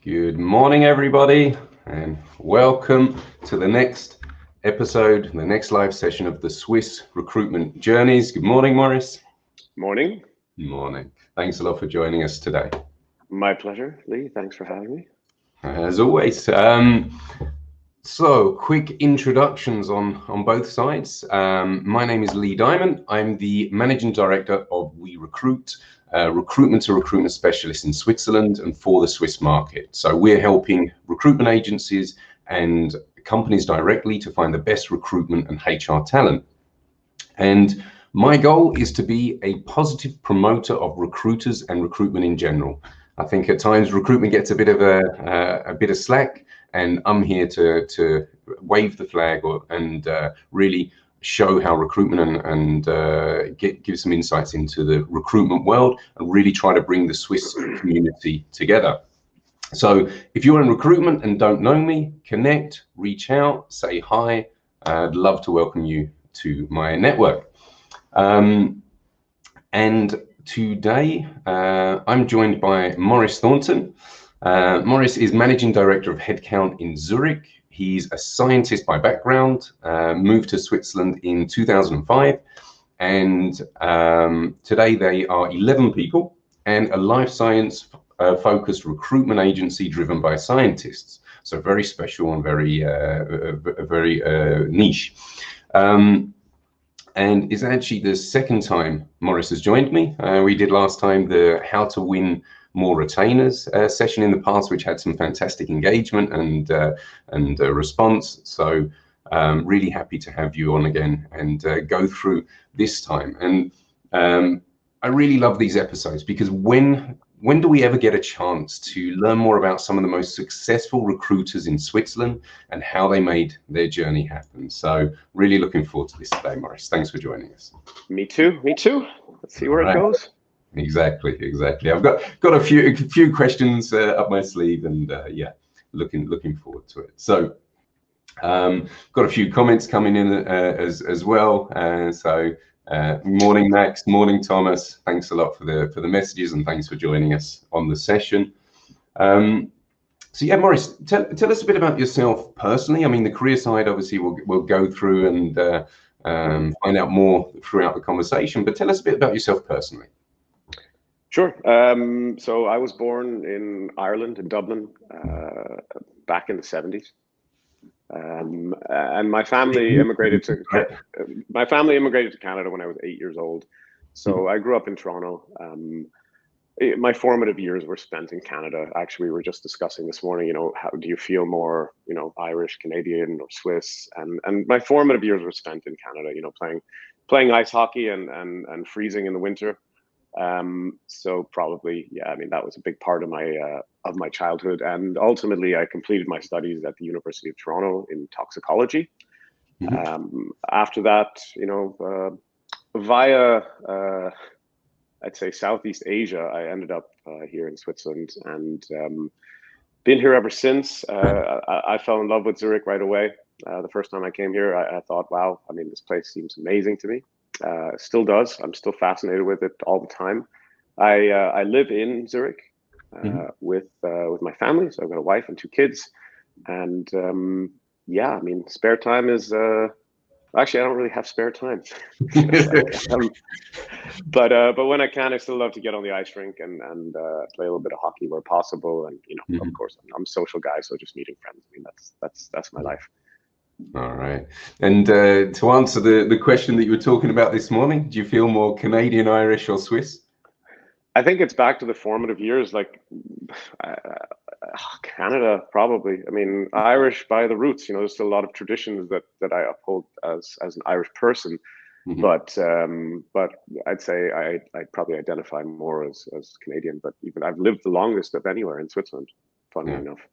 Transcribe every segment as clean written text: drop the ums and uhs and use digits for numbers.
Good morning, everybody, and welcome to the next episode, the next live session of the Swiss Recruitment Journeys. Good morning, Maurice. Morning. Good morning. Thanks a lot for joining us today. My pleasure, Lee. Thanks for having me. As always. So, quick introductions on both sides. My name is Lee Diamond. I'm the Managing Director of We Recruit, recruitment to recruitment specialist in Switzerland and for the Swiss market. So we're helping recruitment agencies and companies directly to find the best recruitment and HR talent. And my goal is to be a positive promoter of recruiters and recruitment in general. I think at times recruitment gets a bit of slack, and I'm here to wave the flag and really show how recruitment and give some insights into the recruitment world and really try to bring the Swiss community together. So if you're in recruitment and don't know me, connect, reach out, say hi. I'd love to welcome you to my network. And today I'm joined by Maurice Thornton. Maurice is Managing Director of Headcount in Zürich. He's a scientist by background, moved to Switzerland in 2005, and today they are 11 people and a life science focused recruitment agency driven by scientists. So very special and very niche. And it's actually the second time Maurice has joined me. We did last time the How to Win More Retainers session in the past, which had some fantastic engagement and response. So really happy to have you on again and go through this time. And I really love these episodes because when do we ever get a chance to learn more about some of the most successful recruiters in Switzerland and how they made their journey happen? So really looking forward to this today, Maurice. Thanks for joining us. Me too. Let's see where it goes. Exactly. I've got a few questions up my sleeve, and yeah, looking forward to it. So got a few comments coming in as well. Morning, Max. Morning, Thomas. Thanks a lot for the messages, and thanks for joining us on the session. So yeah, Maurice, tell us a bit about yourself personally. I mean, the career side, obviously, we'll go through and find out more throughout the conversation. But tell us a bit about yourself personally. Sure. So I was born in Ireland, in Dublin, back in the 70s. And my family immigrated to Canada when I was 8 years old. So I grew up in Toronto. My formative years were spent in Canada. Actually, we were just discussing this morning, how do you feel more, Irish, Canadian, or Swiss? And my formative years were spent in Canada, playing ice hockey and freezing in the winter. So probably, yeah, I mean, that was a big part of my childhood. And ultimately, I completed my studies at the University of Toronto in toxicology. After that, via, I'd say Southeast Asia, I ended up here in Switzerland and been here ever since. I fell in love with Zurich right away. The first time I came here, I thought, wow, I mean, this place seems amazing to me. Still does. I'm still fascinated with it all the time. I live in Zurich with my family. So I've got a wife and two kids. And yeah, I mean, spare time is actually, I don't really have spare time. But when I can, I still love to get on the ice rink and play a little bit of hockey where possible. And of course, I'm a social guy, so just meeting friends. I mean, that's my life. All right. And to answer the question that you were talking about this morning, do you feel more Canadian, Irish, or Swiss? I think it's back to the formative years, like Canada, probably. I mean, Irish by the roots. There's still a lot of traditions that I uphold as an Irish person. But I'd say I'd probably identify more as Canadian. But even I've lived the longest of anywhere in Switzerland, funnily enough.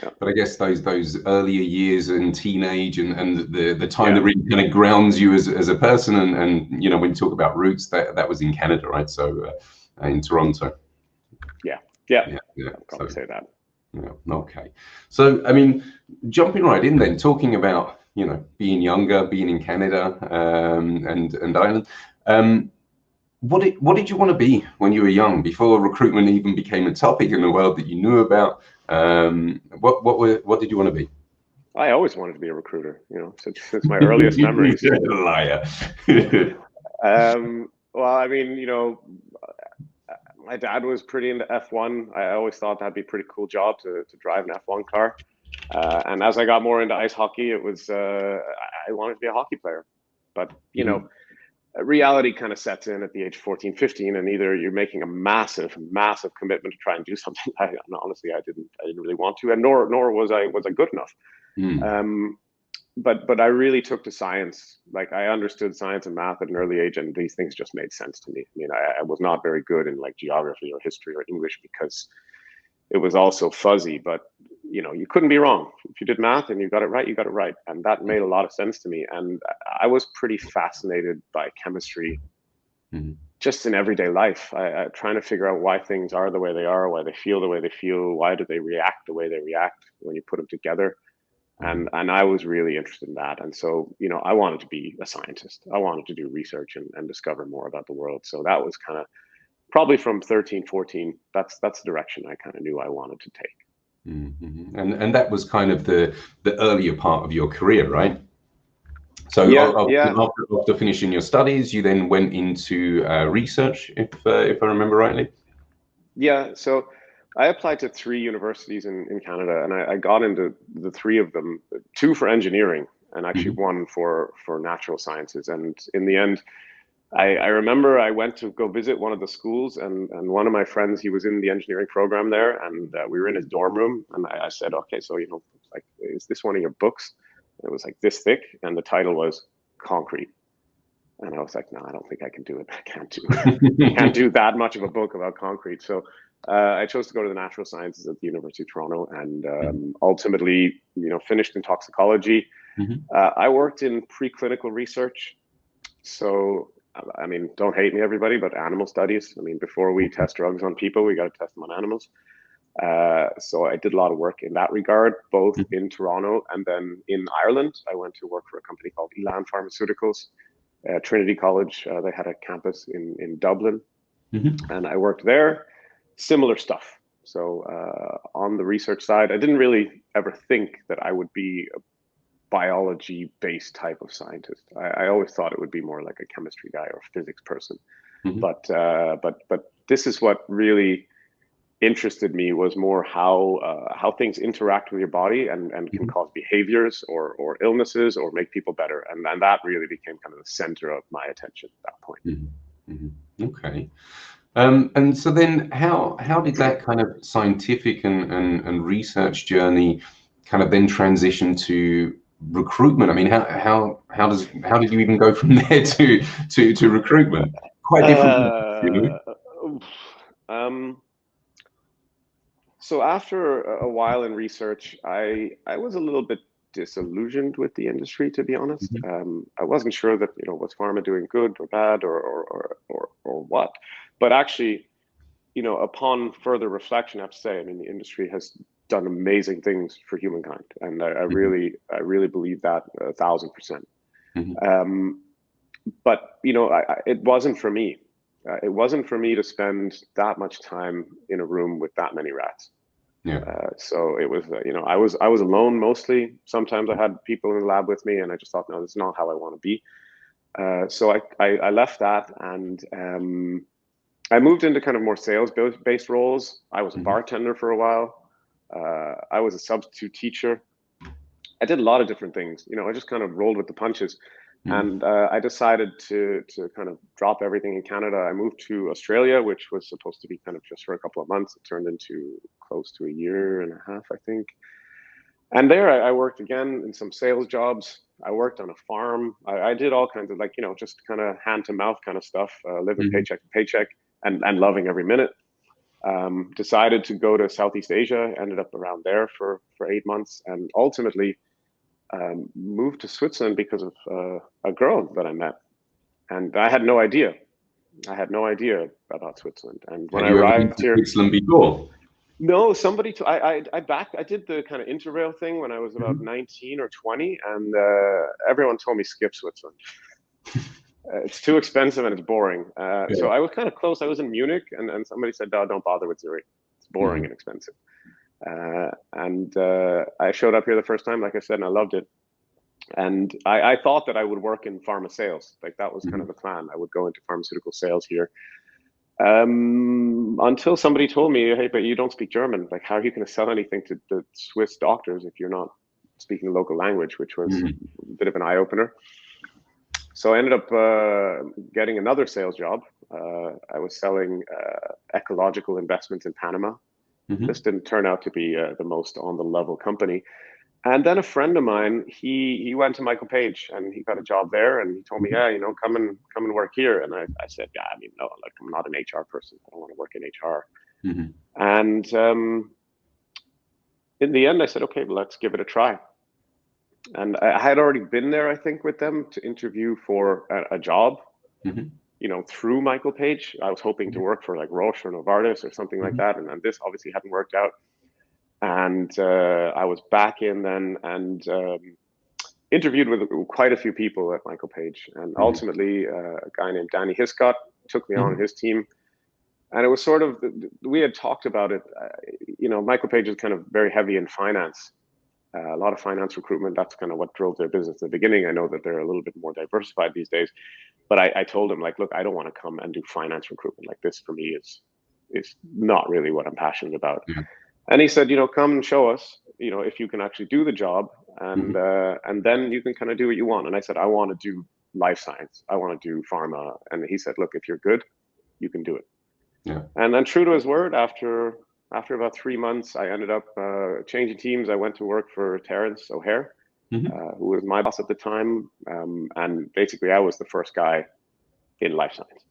Yeah. But I guess those earlier years and teenage and the time that really kind of grounds you as a person and when you talk about roots, that was in Canada, right? So in Toronto. Yeah. I'd probably say that. Yeah. Okay. So I mean, jumping right in then, talking about being younger, being in Canada and Ireland. what did you want to be when you were young, before recruitment even became a topic in the world that you knew about? What did you want to be? I always wanted to be a recruiter, since my earliest memories. You're a liar. Well, I mean, my dad was pretty into F1. I always thought that'd be a pretty cool job to drive an F1 car. And as I got more into ice hockey, it was I wanted to be a hockey player. But, reality kind of sets in at the age of 14, 15, and either you're making a massive, massive commitment to try and do something. Honestly, I didn't really want to, and nor was I good enough. But I really took to science. Like, I understood science and math at an early age, and these things just made sense to me. I mean, I was not very good in like geography or history or English because it was all so fuzzy, but you couldn't be wrong. If you did math and you got it right, you got it right. And that made a lot of sense to me. And I was pretty fascinated by chemistry just in everyday life. I trying to figure out why things are the way they are, why they feel the way they feel, why do they react the way they react when you put them together. And I was really interested in that. And so, I wanted to be a scientist. I wanted to do research and discover more about the world. So that was kind of probably from 13, 14, that's the direction I kind of knew I wanted to take. And that was kind of the earlier part of your career, right? So yeah. After finishing your studies, you then went into research, if I remember rightly. Yeah, so I applied to 3 universities in Canada, and I got into the 3 of them, 2 for engineering, and actually 1 for natural sciences. And in the end, I remember I went to go visit one of the schools, and one of my friends, he was in the engineering program there, and we were in his dorm room, and I said, okay, so, like, is this one of your books? And it was like this thick, and the title was Concrete. And I was like, no, I don't think I can do it. I can't do that much of a book about concrete. So I chose to go to the natural sciences at the University of Toronto, and ultimately, finished in toxicology. I worked in preclinical research. So, I mean, don't hate me, everybody, but animal studies. I mean, before we test drugs on people, we got to test them on animals. So I did a lot of work in that regard, both in Toronto and then in Ireland. I went to work for a company called Elan Pharmaceuticals, Trinity College. They had a campus in Dublin, and I worked there. Similar stuff. So on the research side, I didn't really ever think that I would be a biology-based type of scientist. I always thought it would be more like a chemistry guy or a physics person. But this is what really interested me, was more how things interact with your body and can cause behaviors or illnesses or make people better. And that really became kind of the center of my attention at that point. Okay. And so then how did that kind of scientific and research journey kind of then transition to recruitment? I mean, how did you even go from there to recruitment? Quite different. So after a while in research, I was a little bit disillusioned with the industry, to be honest. I wasn't sure that, was pharma doing good or bad or what. But actually, upon further reflection, I have to say, I mean, the industry has done amazing things for humankind, and I really believe that 1,000%. But it wasn't for me. It wasn't for me to spend that much time in a room with that many rats. So it was, I was alone mostly. Sometimes I had people in the lab with me, and I just thought, no, this is not how I want to be. So I left that, and I moved into kind of more sales-based roles. I was a bartender for a while. I was a substitute teacher. I did a lot of different things. I just kind of rolled with the punches. And I decided to kind of drop everything in Canada. I moved to Australia, which was supposed to be kind of just for a couple of months. It turned into close to a year and a half, I think. And there I worked again in some sales jobs. I worked on a farm. I did all kinds of just kind of hand to mouth kind of stuff, living paycheck to paycheck and loving every minute. Decided to go to Southeast Asia, ended up around there for 8 months, and ultimately moved to Switzerland because of a girl that I met. And I had no idea. About Switzerland. And when I arrived here, Switzerland before? No, somebody. I did the kind of Interrail thing when I was about 19 or 20, and everyone told me skip Switzerland. It's too expensive and it's boring. Yeah. So I was kind of close. I was in Munich, and somebody said, "No, don't bother with Zurich. It's boring and expensive." I showed up here the first time, like I said, and I loved it. And I thought that I would work in pharma sales. Like that was kind of the plan. I would go into pharmaceutical sales here. Until somebody told me, "Hey, but you don't speak German. Like, how are you going to sell anything to the Swiss doctors if you're not speaking the local language?" Which was a bit of an eye opener. So I ended up getting another sales job. I was selling ecological investments in Panama. This didn't turn out to be the most on the level company. And then a friend of mine, he went to Michael Page and he got a job there, and he told me, "Yeah, come and work here." And I said, "Yeah, I mean, no, like I'm not an HR person. I don't want to work in HR." And in the end, I said, "Okay, well, let's give it a try." And I had already been there, I think, with them to interview for a job, through Michael Page. I was hoping to work for like Roche or Novartis or something like that. And this obviously hadn't worked out. And I was back in then and interviewed with quite a few people at Michael Page. And ultimately, a guy named Danny Hiscott took me on his team. And it was sort of, we had talked about it. Michael Page is kind of very heavy in finance. A lot of finance recruitment. That's kind of what drove their business at the beginning. I know that they're a little bit more diversified these days, but I told him, like, look, I don't want to come and do finance recruitment. Like this for me is not really what I'm passionate about. And he said, come and show us, if you can actually do the job, and then you can kind of do what you want. And I said, I want to do life science. I want to do pharma. And he said, look, if you're good, you can do it. Yeah. And then true to his word, after about 3 months, I ended up changing teams. I went to work for Terence O'Hare, who was my boss at the time. And basically, I was the first guy in life science.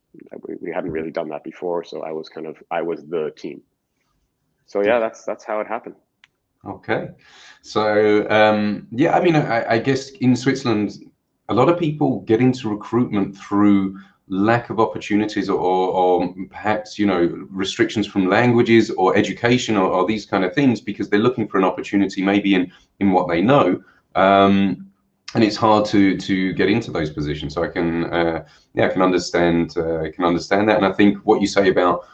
We hadn't really done that before, so I was the team. So yeah, that's how it happened. Okay, so yeah, I mean, I guess in Switzerland, a lot of people get into recruitment through lack of opportunities or perhaps restrictions from languages or education or these kind of things, because they're looking for an opportunity maybe in what they know, and it's hard to get into those positions. So I can understand that. And I think what you say about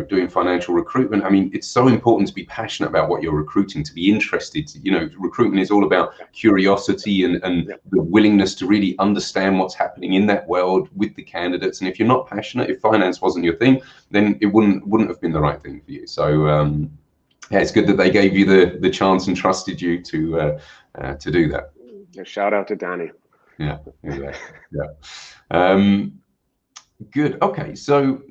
doing financial recruitment, I mean, it's so important to be passionate about what you're recruiting, to be interested. Recruitment is all about curiosity and the willingness to really understand what's happening in that world with the candidates. And if you're not passionate, if finance wasn't your thing, then it wouldn't have been the right thing for you. So yeah, it's good that they gave you the chance and trusted you to do that. Shout out to Danny. Yeah. Good. Okay, so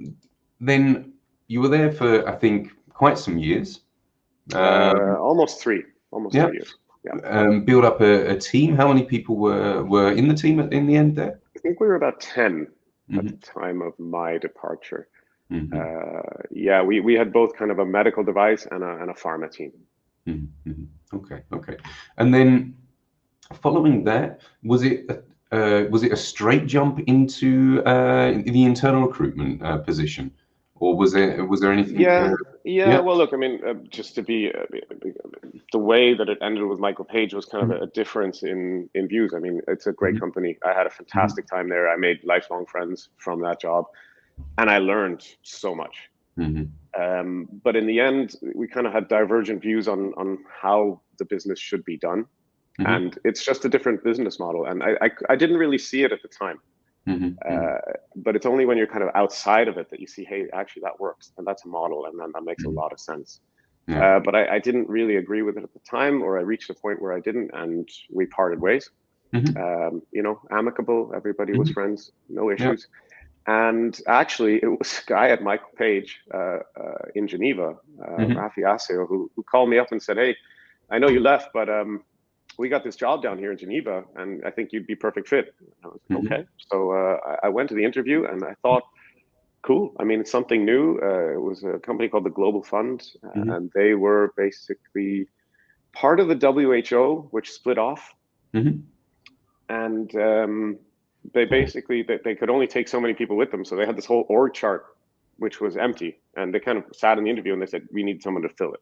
then you were there for, I think, quite some years. Almost 3 years. Yeah. Build up a team. How many people were in the team in the end there? I think we were about 10 at the time of my departure. Yeah, we had both kind of a medical device and a pharma team. Okay. And then following that, was it a straight jump into the internal recruitment position? Or was there anything? Yeah. Well, look, I mean, just to be the way that it ended with Michael Page was kind of a difference in views. I mean, it's a great company. I had a fantastic time there. I made lifelong friends from that job, and I learned so much. But in the end, we kind of had divergent views on how the business should be done, and it's just a different business model. And I didn't really see it at the time. But it's only when you're kind of outside of it that you see, hey, actually that works, and that's a model, and then that makes a lot of sense. But I didn't really agree with it at the time, or I reached a point where I didn't, and we parted ways. Amicable, everybody was friends, no issues. And actually, it was a guy at Michael Page in Geneva, Rafi Asio, who called me up and said, hey, I know you left, but we got this job down here in Geneva, and I think you'd be perfect fit. I was like, okay. So I went to the interview, and I thought, cool. I mean, it's something new. It was a company called the Global Fund, and they were basically part of the WHO, which split off. And they basically, they could only take so many people with them. So they had this whole org chart, which was empty. And they kind of sat in the interview, and they said, we need someone to fill it.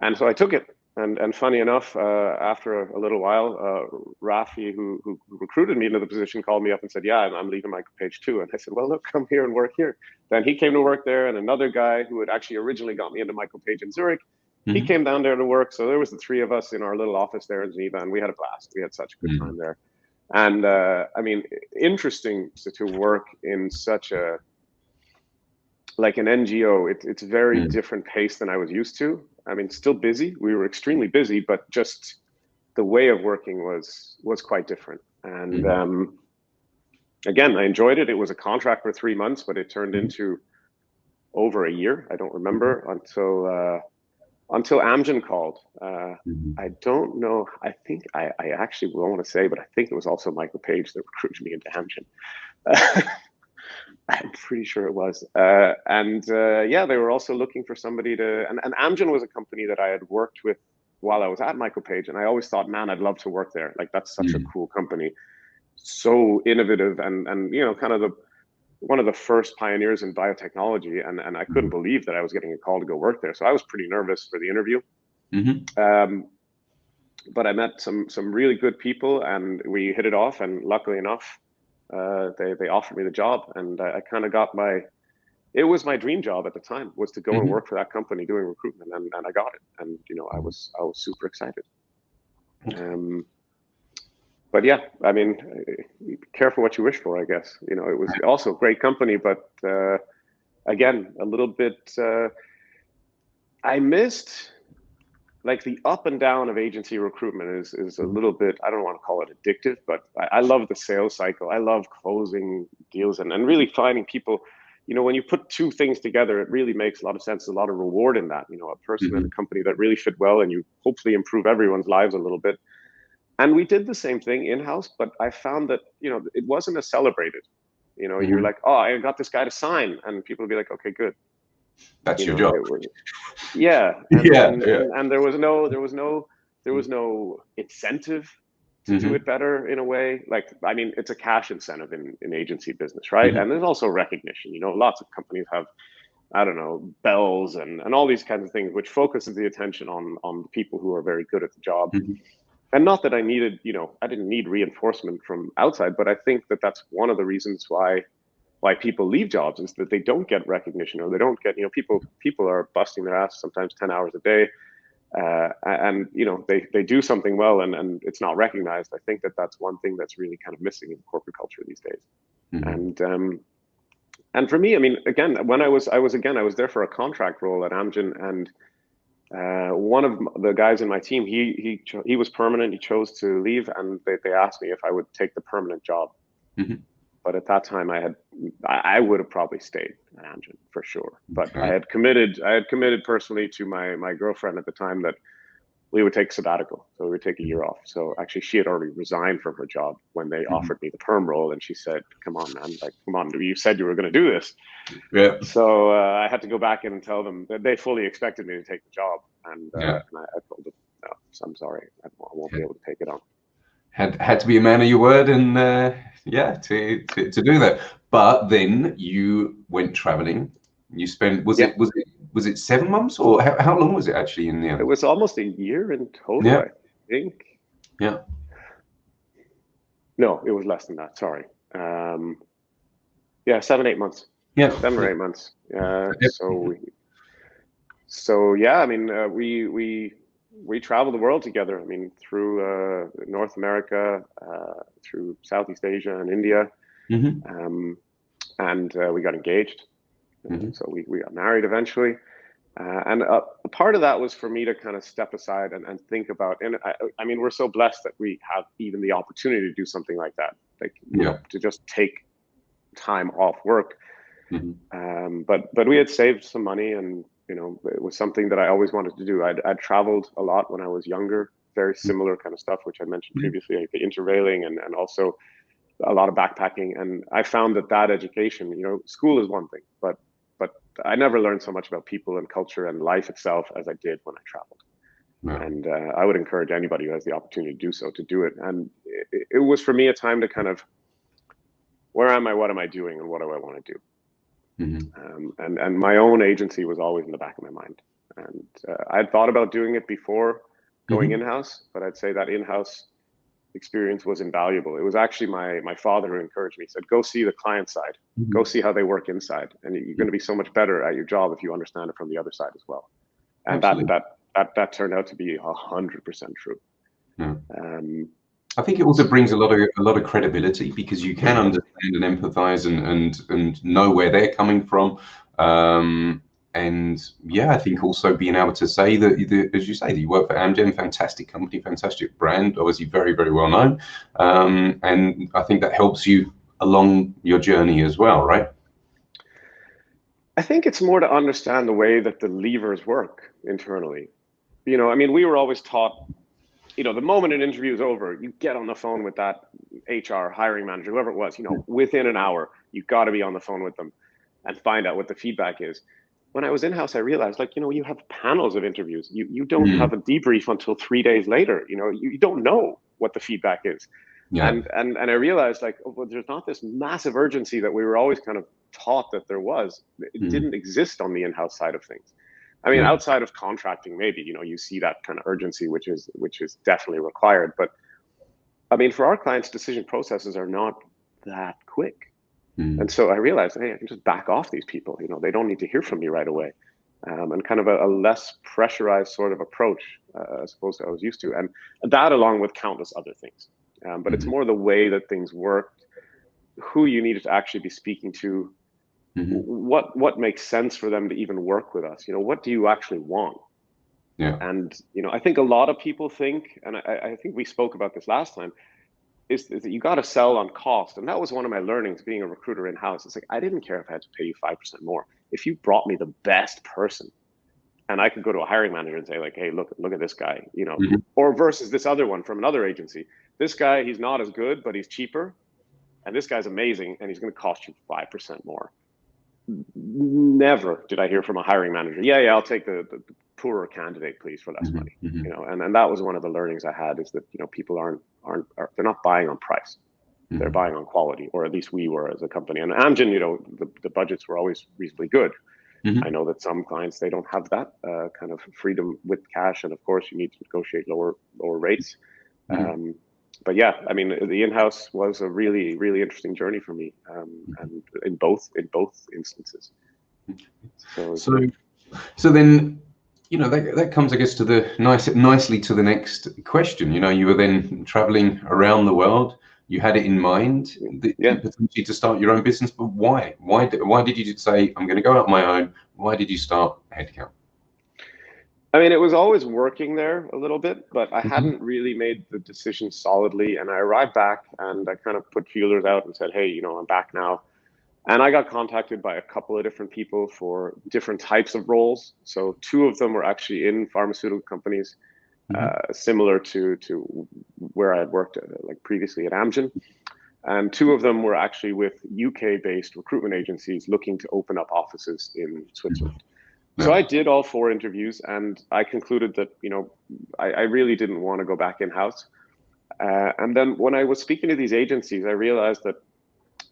And so I took it. And funny enough, after a little while, Rafi, who recruited me into the position, called me up and said, "Yeah, I'm leaving Michael Page too." And I said, "Well, look, come here and work here." Then he came to work there, and another guy who had actually originally got me into Michael Page in Zurich, he came down there to work. So there was the three of us in our little office there in Geneva, and we had a blast. We had such a good time there. And I mean, interesting to work in such a like an NGO. It's very different pace than I was used to. I mean, still busy. We were extremely busy, but just the way of working was quite different. And again, I enjoyed it. It was a contract for 3 months, but it turned into over a year. I don't remember until Amgen called. I don't know. I think I actually won't want to say, but I think it was also Michael Page that recruited me into Amgen. I'm pretty sure it was. Yeah, they were also looking for somebody to, and Amgen was a company that I had worked with while I was at Michael Page. And I always thought, man, I'd love to work there. Like, that's such a cool company. So innovative and, you know, kind of one of the first pioneers in biotechnology. And I couldn't believe that I was getting a call to go work there. So I was pretty nervous for the interview. But I met some really good people and we hit it off. And luckily enough, they offered me the job, and I kind of got it was my dream job at the time, was to go and work for that company doing recruitment, and I got it. And, you know, I was super excited. But yeah, I mean, be careful what you wish for, I guess. You know, it was also a great company, but again, a little bit, I missed, like, the up and down of agency recruitment is a little bit, I don't want to call it addictive, but I love the sales cycle. I love closing deals and really finding people. You know, when you put two things together, it really makes a lot of sense. There's a lot of reward in that, you know, a person and a company that really fit well, and you hopefully improve everyone's lives a little bit. And we did the same thing in-house, but I found that, you know, it wasn't as celebrated. You know, you're like, oh, I got this guy to sign, and people would be like, okay, good. That's your job. Yeah, and there was no incentive to do it better in a way. Like, I mean, it's a cash incentive in agency business, right? And there's also recognition. You know, lots of companies have, I don't know, bells and all these kinds of things, which focuses the attention on the people who are very good at the job. And not that I needed, you know, I didn't need reinforcement from outside, but I think that that's one of the reasons why people leave jobs, is that they don't get recognition, or they don't get, you know, people are busting their ass sometimes 10 hours a day, and, you know, they do something well, and it's not recognized. I think that that's one thing that's really kind of missing in corporate culture these days. And for me, I mean, again, when I was there for a contract role at Amgen, and one of the guys in my team, he was permanent. He chose to leave, and they asked me if I would take the permanent job. But at that time, I would have probably stayed at Amgen for sure. But I had committed personally to my girlfriend at the time that we would take sabbatical, so we would take a year off. So actually, she had already resigned from her job when they offered me the perm role, and she said, "Come on, man! Like, come on! You said you were going to do this." Yeah. So I had to go back in and tell them that they fully expected me to take the job, and I told them, "No, I'm sorry, I won't be able to take it on." Had to be a man of your word, and to do that. But then you went traveling. You spent, was it 7 months, or how long was it actually in the end? It was almost a year in total, I think. Yeah. No, it was less than that. Sorry. 7, 8 months. Yeah. 7 or 8 months. So yeah, I mean, we traveled the world together. I mean, through North America, through Southeast Asia and India, and we got engaged. So we got married eventually. And a part of that was for me to kind of step aside and think about, and I mean, we're so blessed that we have even the opportunity to do something like that, like, you know, to just take time off work. But we had saved some money, and, you know, it was something that I always wanted to do. I'd traveled a lot when I was younger, very similar kind of stuff, which I mentioned previously, like the interrailing and also a lot of backpacking. And I found that education, you know, school is one thing, but I never learned so much about people and culture and life itself as I did when I traveled. And I would encourage anybody who has the opportunity to do so to do it. And it was for me a time to kind of, where am I, what am I doing, and what do I want to do? And my own agency was always in the back of my mind. And I had thought about doing it before, going in-house, but I'd say that in-house experience was invaluable. It was actually my father who encouraged me. He said, go see the client side, go see how they work inside, and you're going to be so much better at your job if you understand it from the other side as well. And that turned out to be 100% true. Yeah. I think it also brings a lot of credibility, because you can understand and empathize and know where they're coming from. And yeah, I think also being able to say that, as you say, that you work for Amgen, fantastic company, fantastic brand, obviously very, very well known. And I think that helps you along your journey as well, right? I think it's more to understand the way that the levers work internally. You know, I mean, we were always taught, you know, the moment an interview is over, you get on the phone with that HR hiring manager, whoever it was, you know, within an hour, you've got to be on the phone with them and find out what the feedback is. When I was in-house, I realized, like, you know, you have panels of interviews. You don't have a debrief until 3 days later. You know, you don't know what the feedback is. Yeah. And I realized, like, oh, well, there's not this massive urgency that we were always kind of taught that there was. It didn't exist on the in-house side of things. I mean, outside of contracting, maybe, you know, you see that kind of urgency, which is definitely required. But I mean, for our clients, decision processes are not that quick. And so I realized, hey, I can just back off these people. You know, they don't need to hear from me right away. And kind of a less pressurized sort of approach, as opposed to I was used to. And that, along with countless other things. But it's more the way that things worked, who you needed to actually be speaking to, what makes sense for them to even work with us. You know, what do you actually want? Yeah. And, you know, I think a lot of people think, and I think we spoke about this last time, is that you got to sell on cost. And that was one of my learnings being a recruiter in-house. It's like, I didn't care if I had to pay you 5% more. If you brought me the best person, and I could go to a hiring manager and say, like, hey, look at this guy, you know, or versus this other one from another agency. This guy, he's not as good, but he's cheaper. And this guy's amazing, and he's going to cost you 5% more. Never did I hear from a hiring manager, yeah, I'll take the poorer candidate, please, for less money. You know, and that was one of the learnings I had, is that, you know, people they're not buying on price, they're buying on quality, or at least we were as a company. And Amgen, you know, the budgets were always reasonably good. I know that some clients, they don't have that kind of freedom with cash, and of course you need to negotiate lower rates. But yeah, I mean, the in-house was a really, really interesting journey for me, and in both instances. So then, you know, that comes, I guess, to nicely to the next question. You know, you were then traveling around the world. You had it in mind, potentially to start your own business, but why? Why did you say, I'm going to go out on my own? Why did you start Headcount? I mean, it was always working there a little bit, but I hadn't really made the decision solidly. And I arrived back and I kind of put feelers out and said, hey, you know, I'm back now. And I got contacted by a couple of different people for different types of roles. So 2 of them were actually in pharmaceutical companies, similar to where I had worked like previously at Amgen. And 2 of them were actually with UK-based recruitment agencies looking to open up offices in Switzerland. So I did all 4 interviews, and I concluded that, you know, I really didn't want to go back in-house. And then when I was speaking to these agencies, I realized that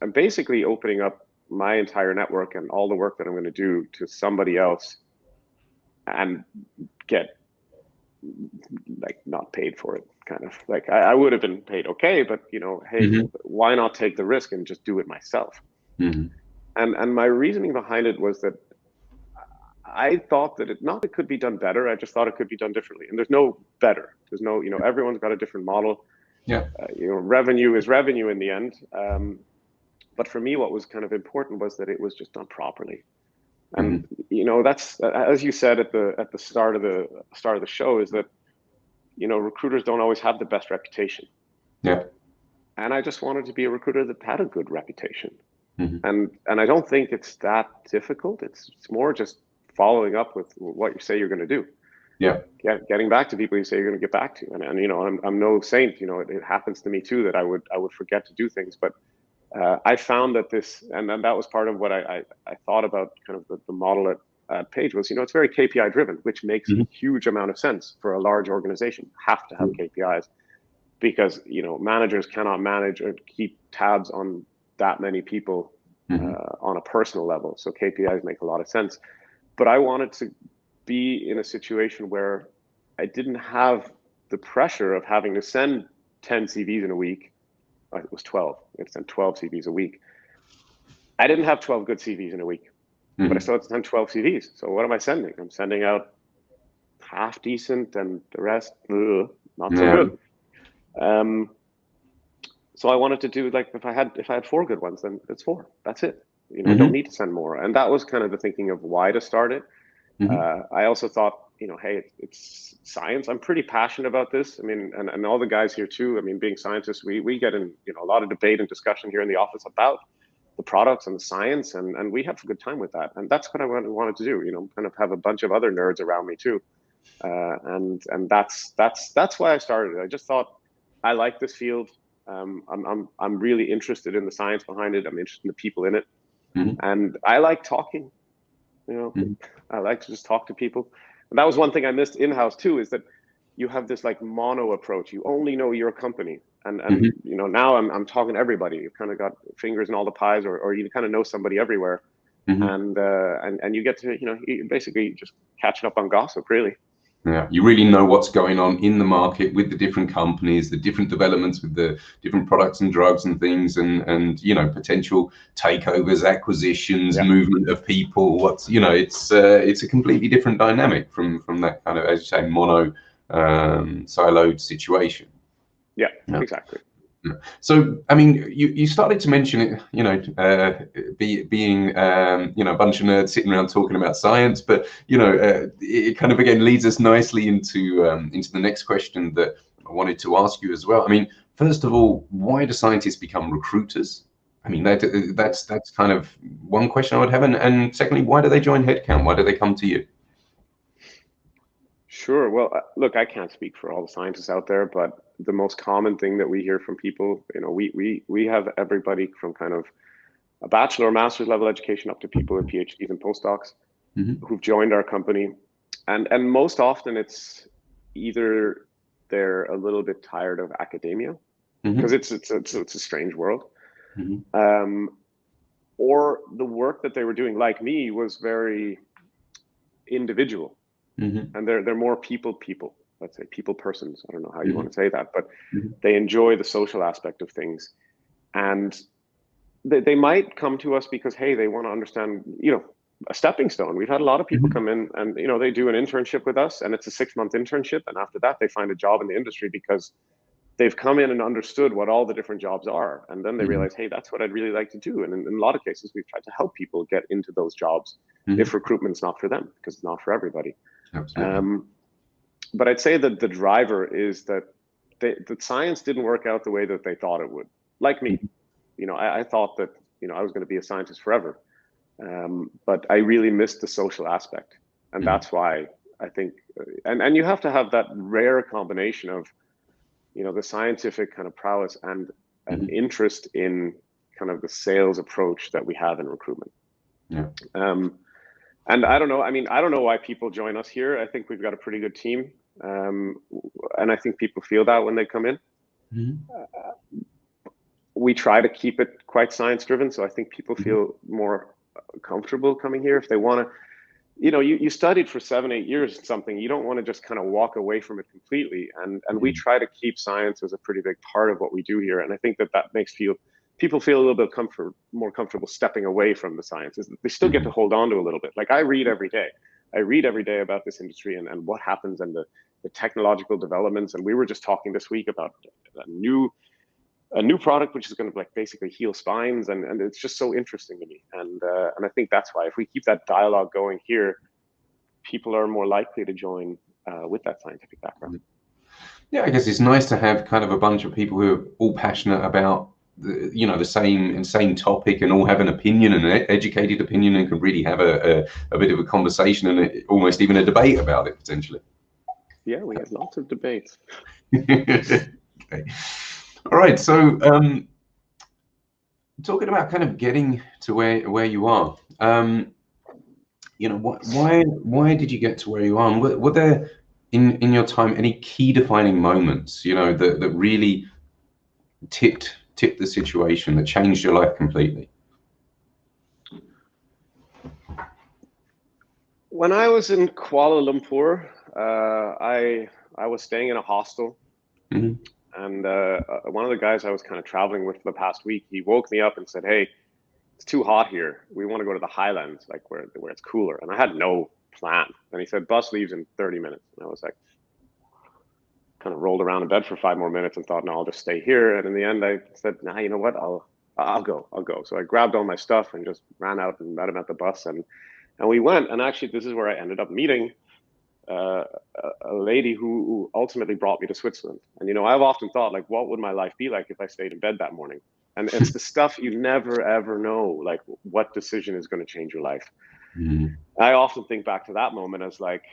I'm basically opening up my entire network and all the work that I'm going to do to somebody else and get, like, not paid for it, kind of. Like, I would have been paid okay, but, you know, hey, why not take the risk and just do it myself? And my reasoning behind it was that I thought that it could be done better. I just thought it could be done differently. And there's no better. There's no, you know, everyone's got a different model. You know, revenue is revenue in the end. But for me, what was kind of important was that it was just done properly. And you know, that's, as you said at the start of the show, is that, you know, recruiters don't always have the best reputation. And I just wanted to be a recruiter that had a good reputation. And I don't think it's that difficult. It's more just following up with what you say you're going to do. Getting back to people you say you're going to get back to. And you know, I'm no saint. You know, it happens to me too that I would forget to do things. But I found that this, and that was part of what I thought about kind of the model at Page was, you know, it's very KPI driven, which makes a huge amount of sense for a large organization. Have to have KPIs, because, you know, managers cannot manage or keep tabs on that many people on a personal level. So KPIs make a lot of sense. But I wanted to be in a situation where I didn't have the pressure of having to send 10 CVs in a week. It was 12. I had to send 12 CVs a week. I didn't have 12 good CVs in a week, but I still had to send 12 CVs. So what am I sending? I'm sending out half decent and the rest, not so good. So I wanted to do, like, if I had 4 good ones, then it's 4. That's it. You know, don't need to send more. And that was kind of the thinking of why to start it. I also thought, you know, hey, it's science. I'm pretty passionate about this. I mean, and all the guys here too. I mean, being scientists, we get in, you know, a lot of debate and discussion here in the office about the products and the science, and we have a good time with that. And that's what I wanted to do. You know, kind of have a bunch of other nerds around me too. And that's why I started it. I just thought I like this field. I'm really interested in the science behind it. I'm interested in the people in it, and I like talking. You know, I like to just talk to people. And that was one thing I missed in-house too, is that you have this like mono approach. You only know your company. And you know, now I'm talking to everybody. You've kind of got fingers in all the pies, or you kind of know somebody everywhere. And you get to, you know, basically just catching up on gossip, really. Yeah, you really know what's going on in the market with the different companies, the different developments with the different products and drugs and things, and you know, potential takeovers, acquisitions, movement of people. What's, you know, it's a completely different dynamic from that kind of, as you say, mono siloed situation. Yeah, exactly. So, I mean, you started to mention it, you know, being, you know, a bunch of nerds sitting around talking about science, but, you know, it kind of, again, leads us nicely into the next question that I wanted to ask you as well. I mean, first of all, why do scientists become recruiters? I mean, that's kind of one question I would have. And secondly, why do they join Headcount? Why do they come to you? Sure. Well, look, I can't speak for all the scientists out there, but the most common thing that we hear from people, you know, we have everybody from kind of a bachelor or master's level education up to people with PhDs and postdocs who've joined our company. And most often it's either they're a little bit tired of academia, because it's a strange world. Or the work that they were doing, like me, was very individual. And they're more people, let's say people persons. I don't know how you want to say that, but they enjoy the social aspect of things. And they might come to us because, hey, they want to understand, you know, a stepping stone. We've had a lot of people come in and, you know, they do an internship with us, and it's a 6-month internship. And after that, they find a job in the industry because they've come in and understood what all the different jobs are. And then they realize, hey, that's what I'd really like to do. And in a lot of cases, we've tried to help people get into those jobs if recruitment's not for them, because it's not for everybody. But I'd say that the driver is that the science didn't work out the way that they thought it would. Like me, you know, I thought that, you know, I was going to be a scientist forever, but I really missed the social aspect, and that's why I think, and you have to have that rare combination of, you know, the scientific kind of prowess and an interest in kind of the sales approach that we have in recruitment. And I don't know, I mean, I don't know why people join us here. I think we've got a pretty good team. And I think people feel that when they come in. We try to keep it quite science driven. So I think people feel more comfortable coming here if they want to. You know, you studied for 7-8 years something, you don't want to just kind of walk away from it completely. And we try to keep science as a pretty big part of what we do here. And I think that makes people feel a little bit more comfortable stepping away from the sciences. They still get to hold on to a little bit. Like I read every day. I read every day about this industry and what happens and the technological developments. And we were just talking this week about a new product which is going to like basically heal spines, and it's just so interesting to me. And I think that's why if we keep that dialogue going here, people are more likely to join with that scientific background. Yeah, I guess it's nice to have kind of a bunch of people who are all passionate about the same topic, and all have an opinion, and an educated opinion, and can really have a bit of a conversation and almost even a debate about it potentially. Yeah, we have lots of debates. Okay. All right, so talking about kind of getting to where you are, you know, why did you get to where you are? And were there in your time any key defining moments, you know, that really tipped the situation, that changed your life completely? When I was in Kuala Lumpur, I was staying in a hostel, Hmm. and one of the guys I was kind of traveling with for the past week, he woke me up and said, "Hey, it's too hot here. We want to go to the Highlands, like where it's cooler." And I had no plan. And he said, "Bus leaves in 30 minutes." And I was like, kind of rolled around in bed for 5 more minutes and thought, "No, I'll just stay here." And in the end, I said, "Nah, you know what? I'll go. So I grabbed all my stuff and just ran out and met him at the bus, and we went. And actually, this is where I ended up meeting uh, a lady who ultimately brought me to Switzerland. And I've often thought, like, what would my life be like if I stayed in bed that morning? And it's the stuff you never ever know, like what decision is going to change your life. Mm. I often think back to that moment as like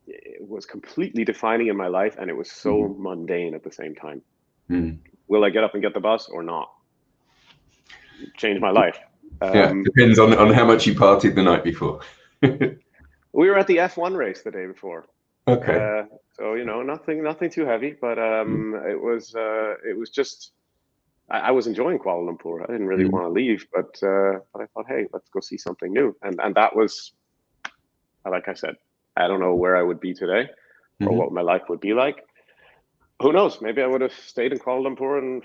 it was completely defining in my life, and it was so mundane at the same time. Mm. Will I get up and get the bus or not? Change my life. Yeah, depends on how much you partied the night before. We were at the F1 race the day before. Okay. So nothing too heavy, but it was just I was enjoying Kuala Lumpur. I didn't really want to leave, but I thought, hey, let's go see something new. And that was, like I said, I don't know where I would be today or what my life would be like. Who knows? Maybe I would have stayed in Kuala Lumpur and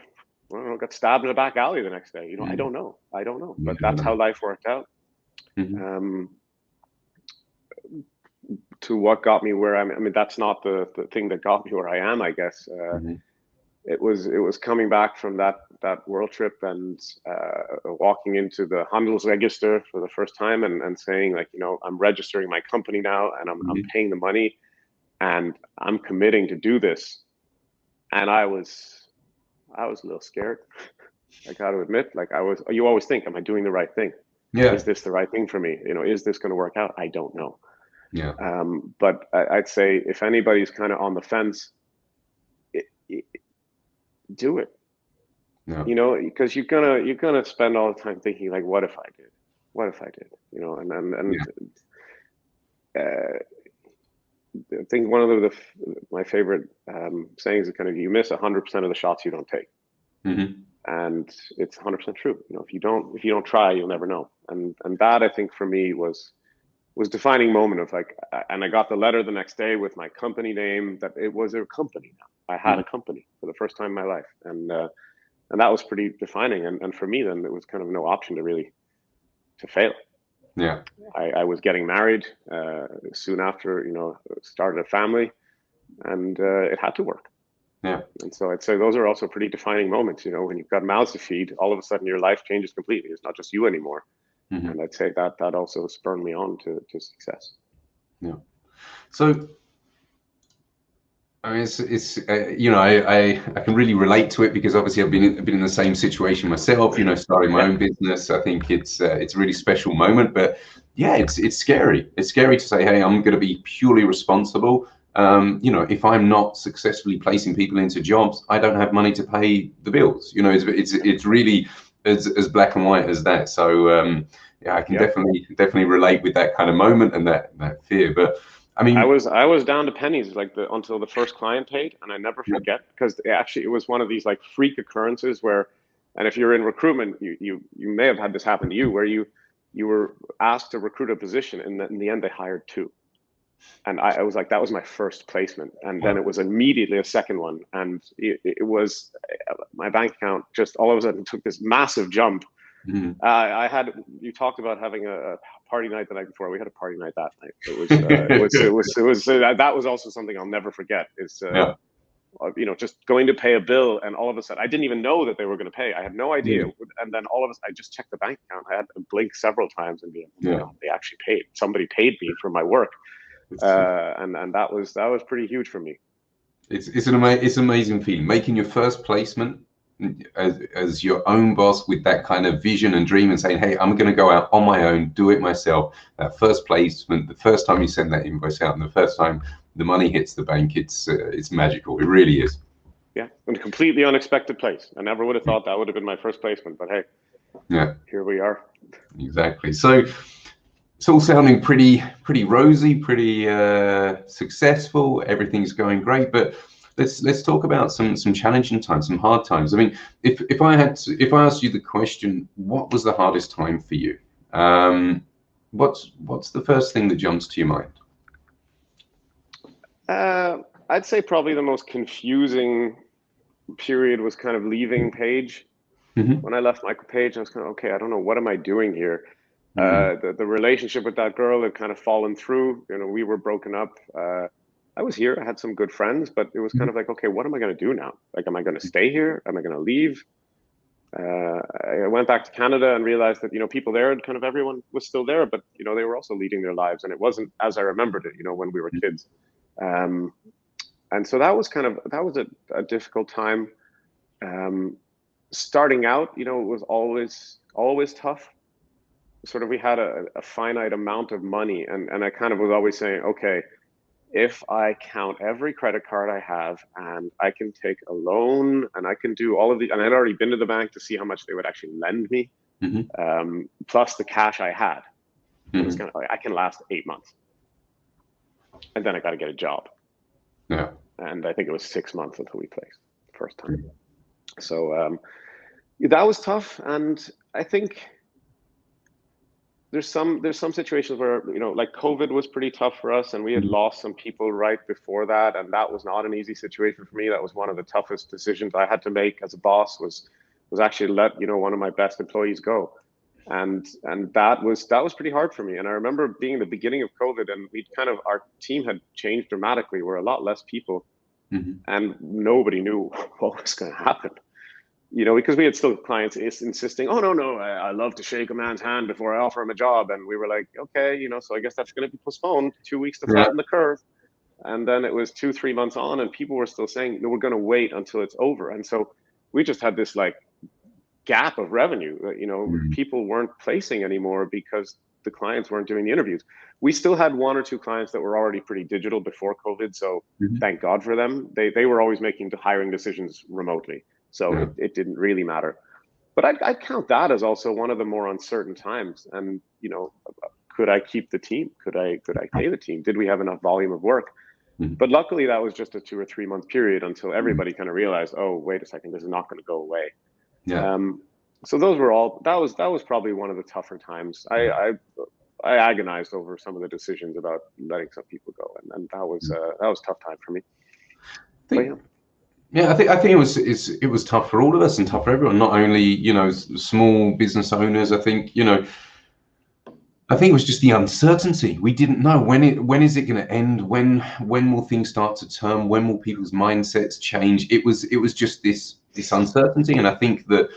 I don't know, got stabbed in a back alley the next day. I don't know. But that's how life worked out. To what got me where I mean, that's not the thing that got me where I am, I guess. It was coming back from that world trip and walking into the Handelsregister for the first time and saying, like, I'm registering my company now, and I'm paying the money, and I'm committing to do this. And I was a little scared. I got to admit, like you always think, am I doing the right thing? Yeah. Is this the right thing for me? Is this going to work out? I don't know. Yeah. But I'd say if anybody's kind of on the fence, do it. Yeah. Because you're gonna spend all the time thinking, like, what if I did? I think one of my favorite sayings is kind of, you miss 100% of the shots you don't take. And it's 100% true. If you don't try, you'll never know. And that, I think, for me was defining moment of like, and I got the letter the next day with my company name, that it was a company now. I had a company for the first time in my life. And that was pretty defining. And for me, then, there was kind of no option to fail. Yeah. I was getting married soon after, started a family, and it had to work. Yeah. And so I'd say those are also pretty defining moments, when you've got mouths to feed, all of a sudden your life changes completely. It's not just you anymore. And I'd say that also spurred me on to success. Yeah. So, I mean, it's I can really relate to it, because obviously I've been in the same situation myself. Starting my own business. I think it's a really special moment. But yeah, it's scary. It's scary to say, hey, I'm going to be purely responsible. If I'm not successfully placing people into jobs, I don't have money to pay the bills. It's really as black and white as that. So yeah, I can definitely relate with that kind of moment and that fear. But I mean, I was down to pennies until the first client paid, and I never forget, because actually it was one of these like freak occurrences where, and if you're in recruitment, you may have had this happen to you, where you were asked to recruit a position, and in the end they hired two. And I was like, that was my first placement, and then it was immediately a second one, and it was my bank account just all of a sudden took this massive jump. You talked about having a party night the night before. We had a party night that night. That was also something I'll never forget. Just going to pay a bill, and all of a sudden I didn't even know that they were going to pay. I had no idea. And then all of a sudden I just checked the bank account. I had to blink several times and be, they actually paid. Somebody paid me for my work. And that was pretty huge for me. It's an amazing feeling, making your first placement as your own boss, with that kind of vision and dream, and saying, hey, I'm going to go out on my own, do it myself. That first placement, the first time you send that invoice out, and the first time the money hits the bank, it's magical. It really is. Yeah, in a completely unexpected place. I never would have thought that would have been my first placement, but hey, here we are. Exactly. So it's all sounding pretty rosy, pretty successful. Everything's going great, but let's talk about some challenging times, some hard times. I mean, if I asked you the question, what was the hardest time for you? What's the first thing that jumps to your mind? I'd say probably the most confusing period was kind of leaving Page. When I left Michael Page, I was kind of, okay, I don't know, what am I doing here? The relationship with that girl had kind of fallen through. You know, we were broken up. I was here. I had some good friends, but it was kind of like, okay, what am I going to do now? Like, am I going to stay here? Am I going to leave? I went back to Canada and realized that, you know, people there, kind of everyone was still there, but, you know, they were also leading their lives, and it wasn't as I remembered it, you know, when we were kids. And so that was a difficult time. Starting out, you know, it was always tough. Sort of, we had a finite amount of money, and I kind of was always saying, okay, if I count every credit card I have, and I can take a loan, and I can do all of the, and I'd already been to the bank to see how much they would actually lend me, plus the cash I had, it was kind of like, I can last 8 months, and then I got to get a job. Yeah. And I think it was 6 months until we placed the first time. So that was tough, and I think there's some situations where, you know, like COVID was pretty tough for us, and we had lost some people right before that, and that was not an easy situation for me. That was one of the toughest decisions I had to make as a boss, was actually let, you know, one of my best employees go, and that was pretty hard for me. And I remember being the beginning of COVID, and our team had changed dramatically. We're a lot less people, and nobody knew what was going to happen. You know, because we had still clients insisting, oh, no, I love to shake a man's hand before I offer him a job. And we were like, okay, you know, so I guess that's going to be postponed 2 weeks to flatten the curve. And then it was 2-3 months on, and people were still saying, no, we're going to wait until it's over. And so we just had this like gap of revenue. You know, people weren't placing anymore because the clients weren't doing the interviews. We still had 1 or 2 clients that were already pretty digital before COVID. So thank God for them. They were always making the hiring decisions remotely. So it didn't really matter. But I'd count that as also one of the more uncertain times. And, you know, could I keep the team? Could I pay the team? Did we have enough volume of work? But luckily, that was just a 2 or 3 month period until everybody kind of realized, oh, wait a second, this is not going to go away. So those were all, that was probably one of the tougher times. I agonized over some of the decisions about letting some people go. And that was a tough time for me. Yeah, I think it was tough for all of us and tough for everyone. Not only, you know, small business owners. I think, you know, I think it was just the uncertainty. We didn't know when is it going to end? When will things start to turn? When will people's mindsets change? It was just this uncertainty. And I think that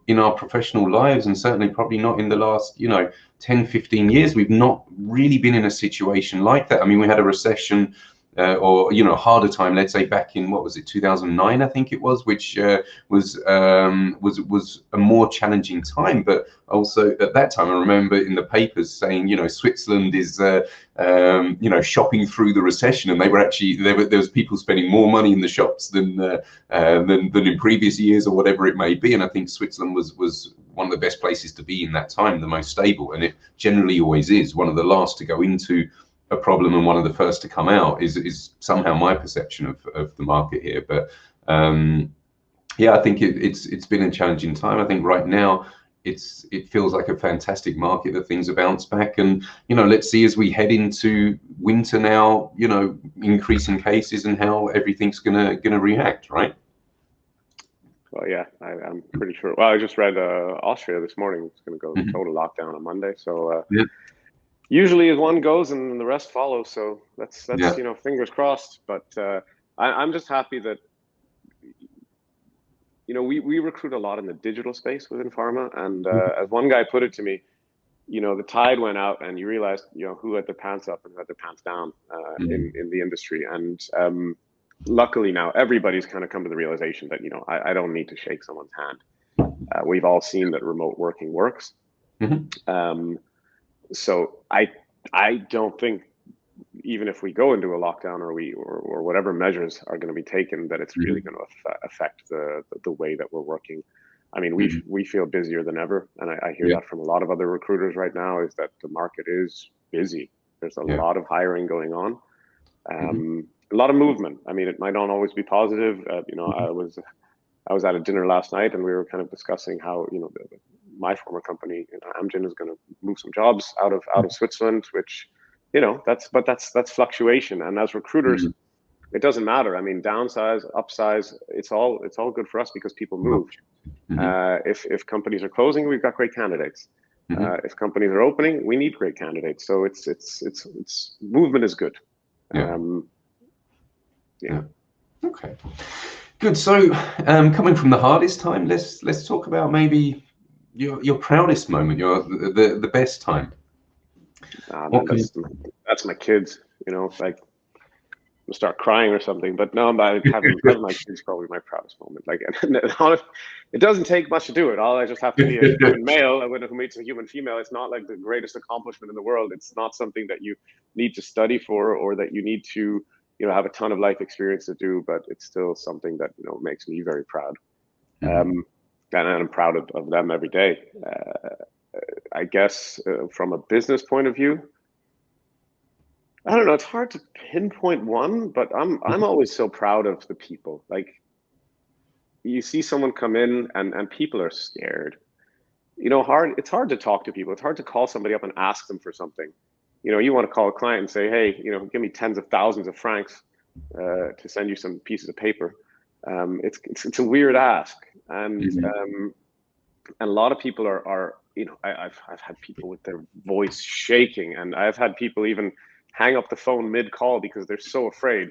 in our professional lives, and certainly probably not in the last, you know, 10, 15 years, we've not really been in a situation like that. I mean, we had a recession. Or, you know, harder time, let's say back in, what was it, 2009, I think it was, which was a more challenging time. But also at that time, I remember in the papers saying, you know, Switzerland is, you know, shopping through the recession, and they were actually, there was people spending more money in the shops than in previous years, or whatever it may be. And I think Switzerland was one of the best places to be in that time, the most stable, and it generally always is one of the last to go into a problem and one of the first to come out, is somehow my perception of the market here. But yeah, I think it's been a challenging time. I think right now it feels like a fantastic market, that things are bounced back, and, you know, let's see as we head into winter now, you know, increasing cases and how everything's gonna react, right? Well, yeah, I'm pretty sure. Well, I just read Austria this morning is going to go total lockdown on Monday. So usually as one goes and the rest follows. So that's you know, fingers crossed. But I'm just happy that, you know, we recruit a lot in the digital space within pharma. And as one guy put it to me, you know, the tide went out and you realized, you know, who had their pants up and who had their pants down in the industry. And luckily now everybody's kind of come to the realization that, you know, I don't need to shake someone's hand. We've all seen that remote working works. So I don't think, even if we go into a lockdown or whatever measures are going to be taken, that it's really going to affect the way that we're working. I mean, we feel busier than ever, and I hear that from a lot of other recruiters right now, is that the market is busy. There's a lot of hiring going on, a lot of movement. I mean, it might not always be positive. You know, I was at a dinner last night, and we were kind of discussing how, you know, my former company, Amgen, is going to move some jobs out of Switzerland, which, you know, that's fluctuation. And as recruiters, it doesn't matter. I mean, downsize, upsize, it's all good for us because people move. If companies are closing, we've got great candidates. If companies are opening, we need great candidates. So it's movement is good. Yeah. Yeah. Okay. Good. So, coming from the hardest time, let's talk about maybe your proudest moment, the best time. Man, that's my kids. You know, like I'll start crying or something. But no, having my kids probably my proudest moment. Like, it doesn't take much to do it. All I just have to be a human male. Who meets a human female. It's not like the greatest accomplishment in the world. It's not something that you need to study for or that you need to, you know, have a ton of life experience to do. But it's still something that, you know, makes me very proud. And I'm proud of them every day. I guess from a business point of view, I don't know. It's hard to pinpoint one, but I'm always so proud of the people. Like, you see someone come in and people are scared. You know, it's hard to talk to people. It's hard to call somebody up and ask them for something. You know, you want to call a client and say, hey, you know, give me tens of thousands of francs to send you some pieces of paper. It's a weird ask, and a lot of people are you know, I've had people with their voice shaking, and I've had people even hang up the phone mid-call because they're so afraid.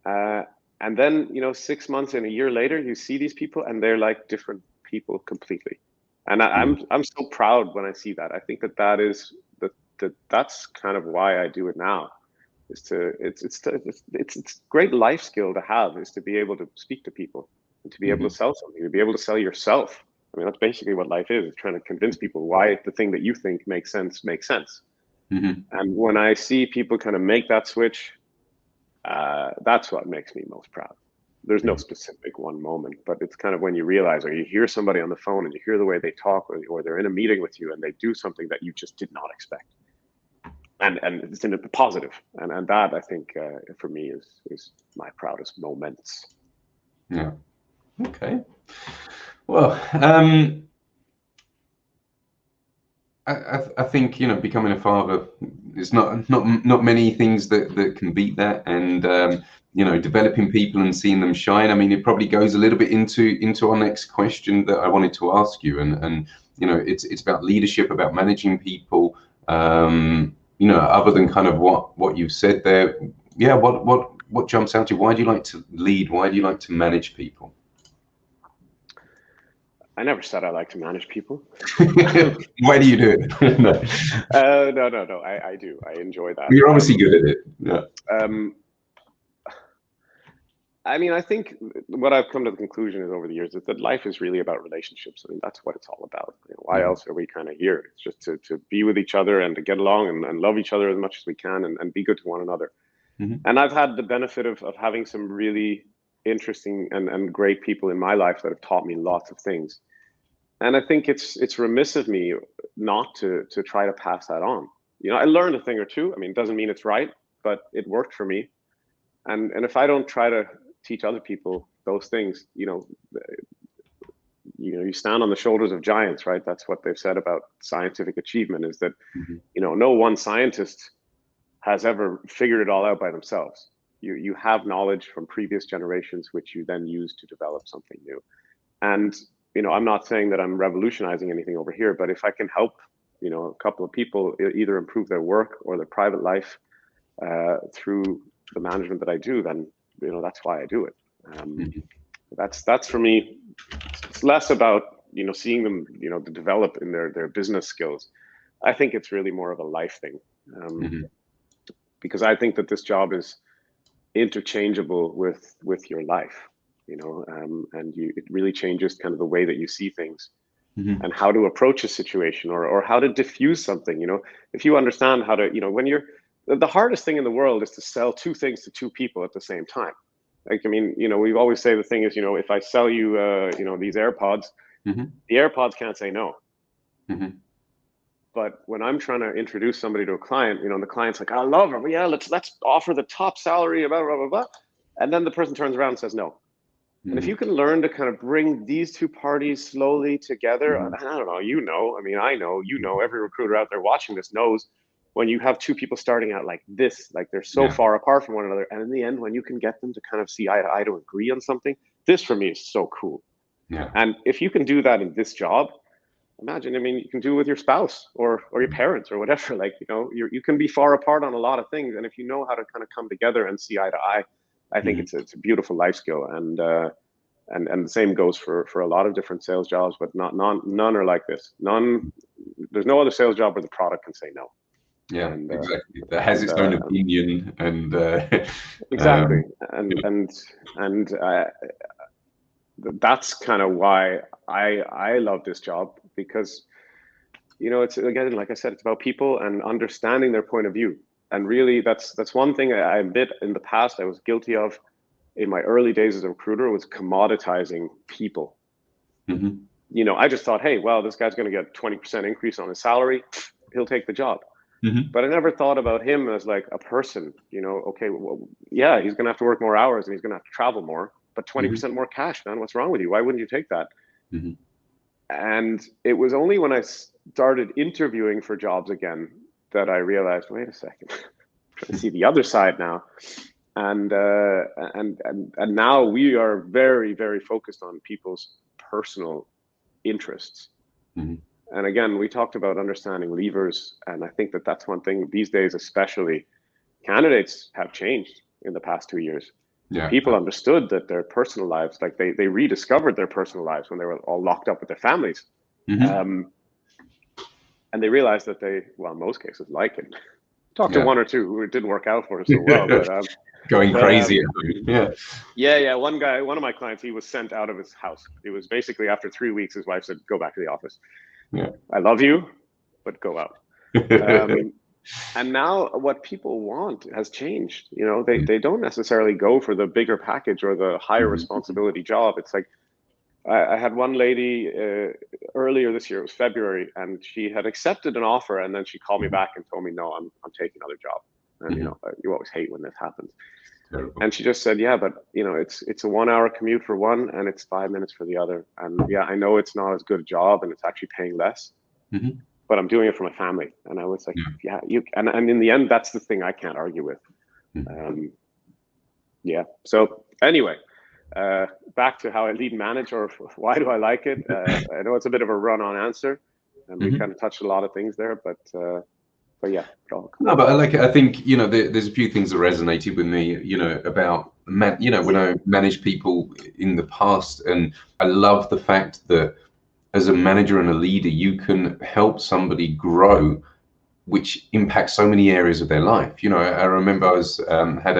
And then, you know, 6 months and a year later, you see these people and they're like different people completely. And I'm so proud when I see that. I think that's kind of why I do it now. It's great life skill to have, is to be able to speak to people and to be able to sell something, to be able to sell yourself. I mean, that's basically what life is trying to convince people why the thing that you think makes sense. And when I see people kind of make that switch, that's what makes me most proud. There's no specific one moment, but it's kind of when you realize, or you hear somebody on the phone and you hear the way they talk, or they're in a meeting with you and they do something that you just did not expect. And it's in a positive. And that, I think, for me is my proudest moments. Yeah. Okay. Well, I think, you know, becoming a father, there's not many things that can beat that, and you know, developing people and seeing them shine. I mean, it probably goes a little bit into our next question that I wanted to ask you, and you know, it's about leadership, about managing people. You know, other than kind of what you've said there, yeah, what jumps out to you? Why do you like to lead? Why do you like to manage people? I never said I like to manage people. Why do you do it? No. No. I do. I enjoy that. You're obviously good at it. Yeah. I mean, I think what I've come to the conclusion is over the years is that life is really about relationships. I mean, that's what it's all about. You know, why else are we kind of here? It's just to be with each other and to get along and love each other as much as we can and be good to one another. And I've had the benefit of having some really interesting and great people in my life that have taught me lots of things. And I think it's remiss of me not to try to pass that on. You know, I learned a thing or two. I mean, it doesn't mean it's right, but it worked for me. And if I don't try to teach other people those things, you stand on the shoulders of giants, right? That's what they've said about scientific achievement, is that, you know, no one scientist has ever figured it all out by themselves. You have knowledge from previous generations, which you then use to develop something new. And, you know, I'm not saying that I'm revolutionizing anything over here, but if I can help, you know, a couple of people either improve their work or their private life through the management that I do, then, you know, that's why I do it. That's for me. It's less about, you know, seeing them, you know, to develop in their business skills. I think it's really more of a life thing, because I think that this job is interchangeable with your life, you know, and it really changes kind of the way that you see things and how to approach a situation or how to diffuse something. You know, if you understand how to, you know, the hardest thing in the world is to sell two things to two people at the same time. Like, I mean, you know, we always say the thing is, you know, if I sell you, you know, these AirPods, the AirPods can't say no. But when I'm trying to introduce somebody to a client, you know, and the client's like, I love her, but yeah, let's offer the top salary, blah, blah, blah, blah. And then the person turns around and says no. And if you can learn to kind of bring these two parties slowly together, I don't know, you know, I mean, I know, you know, every recruiter out there watching this knows when you have two people starting out like this, like they're so far apart from one another, and in the end, when you can get them to kind of see eye to eye to agree on something, this for me is so cool. Yeah. And if you can do that in this job, imagine, I mean, you can do it with your spouse or your parents or whatever. Like, you know, you can be far apart on a lot of things, and if you know how to kind of come together and see eye to eye, I think it's a beautiful life skill. And the same goes for a lot of different sales jobs, but none are like this. There's no other sales job where the product can say no. Yeah, exactly. That has its own opinion, and exactly. And that's kind of why I love this job, because, you know, it's, again, like I said, it's about people and understanding their point of view. And really, that's one thing I admit in the past I was guilty of in my early days as a recruiter, was commoditizing people. You know, I just thought, hey, well, this guy's going to get 20% increase on his salary, he'll take the job. But I never thought about him as like a person. You know, okay, well, yeah, he's going to have to work more hours and he's going to have to travel more, but 20% more cash, man, what's wrong with you? Why wouldn't you take that? And it was only when I started interviewing for jobs again that I realized, wait a second, I see the other side now. And now we are very, very focused on people's personal interests. And again, we talked about understanding levers, and I think that that's one thing these days, especially candidates have changed in the past 2 years. People understood that their personal lives, like they rediscovered their personal lives when they were all locked up with their families. And they realized that they, well, in most cases, like it. Talked to one or two who it didn't work out for so well, but going crazy. One guy, one of my clients, he was sent out of his house. It was basically after 3 weeks, his wife said, "Go back to the office. I love you, but go out." And now what people want has changed. You know, they don't necessarily go for the bigger package or the higher responsibility job. It's like, I had one lady earlier this year, it was February, and she had accepted an offer, and then she called me back and told me, no, I'm taking another job. And you know, you always hate when this happens. Terrible. And she just said, yeah, but you know, it's a 1 hour commute for one, and it's 5 minutes for the other. And yeah, I know it's not as good a job, and it's actually paying less, but I'm doing it for my family. And I was like, yeah, you, and in the end, that's the thing I can't argue with. So anyway, back to how I lead and manage, or why do I like it? I know it's a bit of a run-on answer, and we kind of touched a lot of things there, but yeah. No, but I like it. I think, you know, there's a few things that resonated with me, you know, about, you know, when I managed people in the past, and I love the fact that as a manager and a leader, you can help somebody grow, which impacts so many areas of their life. You know, I remember I was had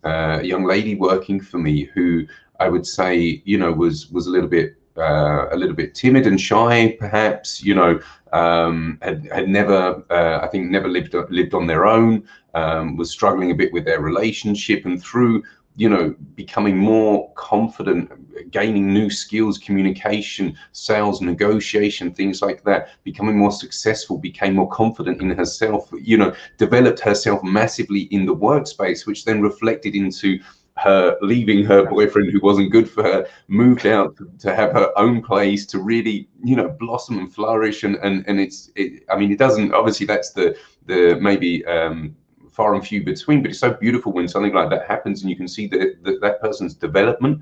a young lady working for me who I would say, you know, was a little bit timid and shy, perhaps, you know, had never, I think, never lived on their own, was struggling a bit with their relationship, and through, you know, becoming more confident, gaining new skills, communication, sales, negotiation, things like that, becoming more successful, became more confident in herself, you know, developed herself massively in the workspace, which then reflected into her leaving her boyfriend who wasn't good for her, moved out to have her own place, to really, you know, blossom and flourish. And I mean, it doesn't, obviously that's the maybe far and few between, but it's so beautiful when something like that happens, and you can see that person's development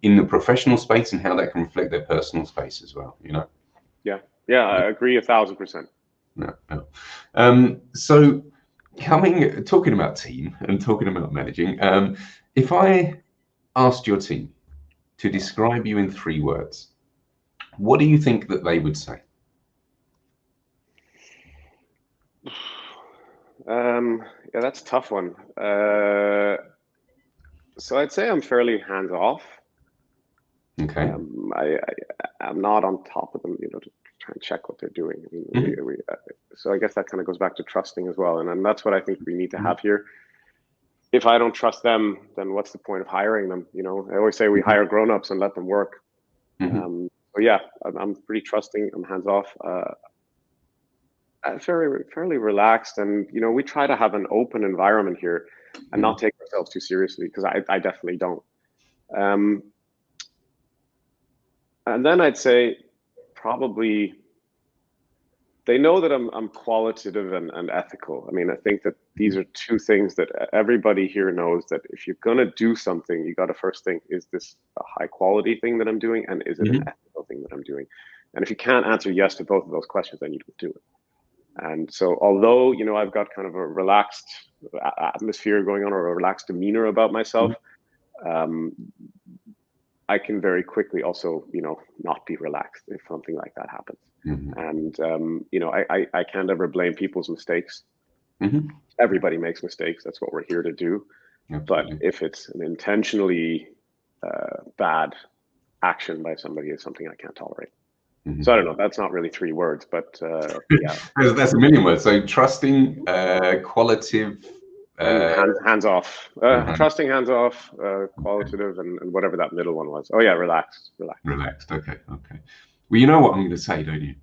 in the professional space and how that can reflect their personal space as well, you know. Yeah, I agree 1,000%. So talking about team and talking about managing, if I asked your team to describe you in 3 words, what do you think that they would say? Yeah, that's a tough one. So I'd say I'm fairly hands-off. Okay. I'm not on top of them, you know, to try and check what they're doing. I mean, so I guess that kind of goes back to trusting as well, and that's what I think we need to have here. If I don't trust them, then what's the point of hiring them? You know, I always say we hire grown-ups and let them work. So yeah, I'm pretty trusting. I'm hands-off. Fairly relaxed, and you know, we try to have an open environment here and not take ourselves too seriously, because I definitely don't. And then I'd say probably they know that I'm qualitative and ethical. I mean, I think that these are two things that everybody here knows, that if you're gonna do something, you got to first think, is this a high quality thing that I'm doing, and is it an ethical thing that I'm doing? And if you can't answer yes to both of those questions, then you don't do it. And so, although I've got kind of a relaxed atmosphere going on, or a relaxed demeanor about myself, I can very quickly also, not be relaxed if something like that happens. And, I can't ever blame people's mistakes. Everybody makes mistakes. That's what we're here to do. Absolutely. But if it's an intentionally bad action by somebody, it's something I can't tolerate. So I don't know, that's not really 3 words, but yeah. That's a million words. So trusting, qualitative, and hands off, trusting, hands off, qualitative, and whatever that middle one was. Oh yeah, relaxed. Okay. Well, you know what I'm going to say, don't you?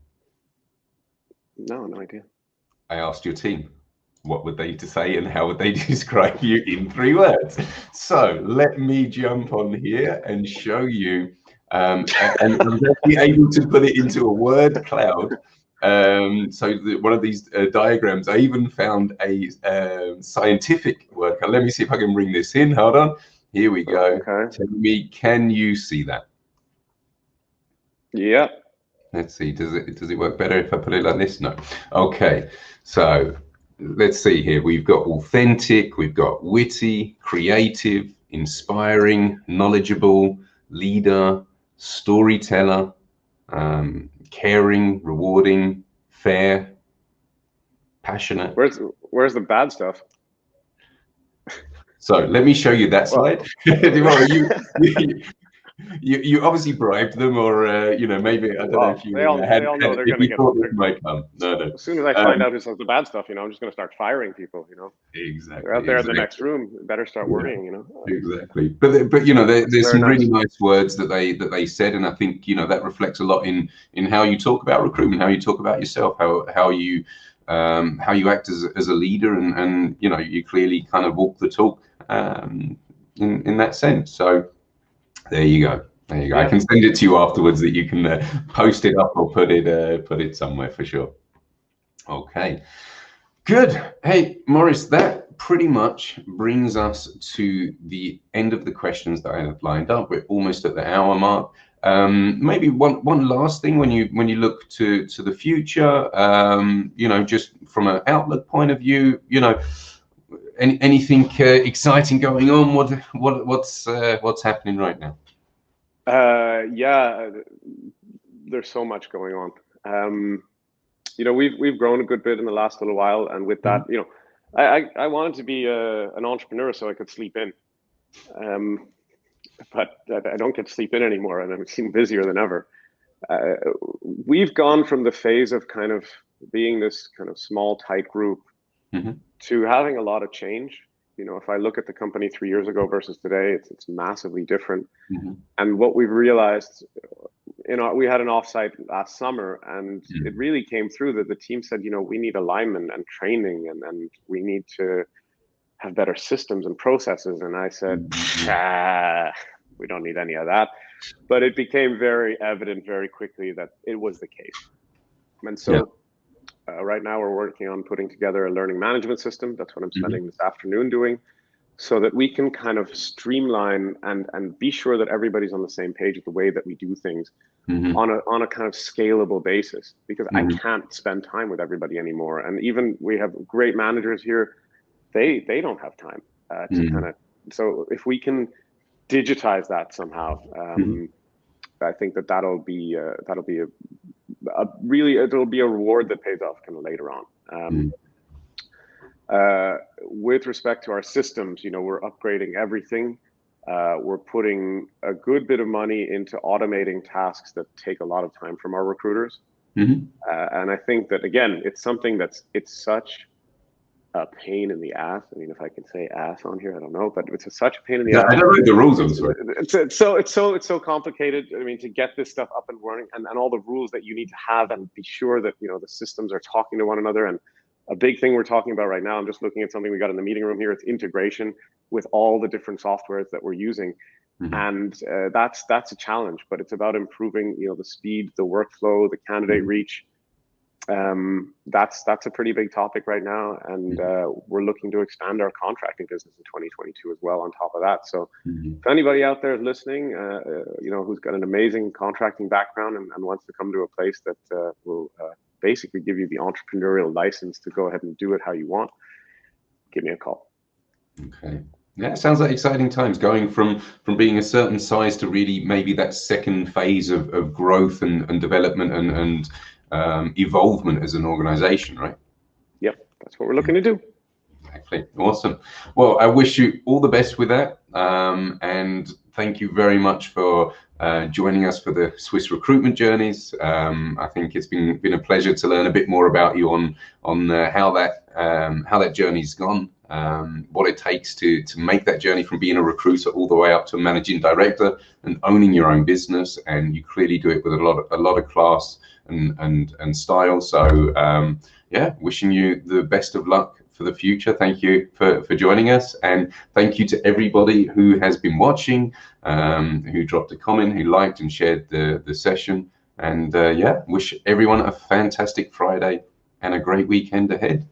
No idea. I asked your team what would they to say and how would they describe you in 3 words. So let me jump on here and show you, and I'm going to be able to put it into a word cloud. So one of these diagrams, I even found a scientific word. Let me see if I can bring this in. Hold on. Here we go. Okay. Tell me, can you see that? Yeah. Let's see. Does it work better if I put it like this? No. Okay. So let's see here. We've got authentic. We've got witty, creative, inspiring, knowledgeable, leader, storyteller, caring, rewarding, fair, passionate. Where's the bad stuff? So let me show you that slide. You obviously bribed them, or maybe I don't know if you they all know they're going to get. Might come. No. As soon as I find out who says the bad stuff, I'm just going to start firing people. Exactly. They're out there in the next room. Better start worrying. Exactly. But there's some really nice words that they said, and I think that reflects a lot in how you talk about recruitment, how you talk about yourself, how you act as a leader, and you clearly kind of walk the talk in that sense. So there you go. Yeah. I can send it to you afterwards, that you can post it up or put it somewhere for sure. Okay, good. Hey, Maurice, that pretty much brings us to the end of the questions that I have lined up. We're almost at the hour mark. Maybe one last thing, when you look to the future, just from an outlook point of view, anything exciting going on? What's happening right now? Yeah, there's so much going on. We've grown a good bit in the last little while, and with that, I wanted to be an entrepreneur so I could sleep in, but I don't get to sleep in anymore, and I'm seem busier than ever. We've gone from the phase of kind of being this kind of small, tight group to having a lot of change. If I look at the company 3 years ago versus today, it's massively different. And what we've realized, we had an offsite last summer, and it really came through that the team said, we need alignment and training, and we need to have better systems and processes. And I said, we don't need any of that. But it became very evident very quickly that it was the case. And so right now we're working on putting together a learning management system. That's what I'm spending this afternoon doing, so that we can kind of streamline and be sure that everybody's on the same page with the way that we do things on a kind of scalable basis, because I can't spend time with everybody anymore. And even we have great managers here, they don't have time to kind of, so if we can digitize that somehow, I think that'll be it'll be a reward that pays off kind of later on. With respect to our systems, we're upgrading everything. We're putting a good bit of money into automating tasks that take a lot of time from our recruiters. And I think that, again, it's something it's such a pain in the ass. I mean, if I can say ass on here, I don't know, but it's such a pain in the ass. I don't know the rules. It's so complicated. I mean, to get this stuff up and running, and all the rules that you need to have, and be sure that the systems are talking to one another. And a big thing we're talking about right now, I'm just looking at something we got in the meeting room here. It's integration with all the different softwares that we're using, and that's a challenge. But it's about improving, the speed, the workflow, the candidate reach. That's a pretty big topic right now, and we're looking to expand our contracting business in 2022 as well. On top of that, so if anybody out there is listening, who's got an amazing contracting background and wants to come to a place that will basically give you the entrepreneurial license to go ahead and do it how you want, give me a call. Okay. Yeah, it sounds like exciting times, going from being a certain size to really maybe that second phase of growth and development and evolvement as an organization, right? Yep, that's what we're looking to do. Exactly. Awesome. Well, I wish you all the best with that, and thank you very much for joining us for the Swiss recruitment journeys. I think it's been a pleasure to learn a bit more about you on how that journey's gone. What it takes to make that journey from being a recruiter all the way up to a managing director and owning your own business, and you clearly do it with a lot of class and style. So yeah, wishing you the best of luck for the future. Thank you for joining us, and thank you to everybody who has been watching, who dropped a comment, who liked and shared the session, and yeah, wish everyone a fantastic Friday and a great weekend ahead.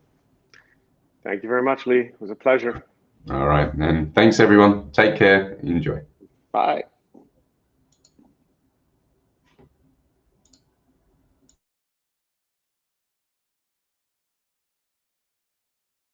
Thank you very much, Lee. It was a pleasure. All right, and thanks everyone. Take care. Enjoy. Bye.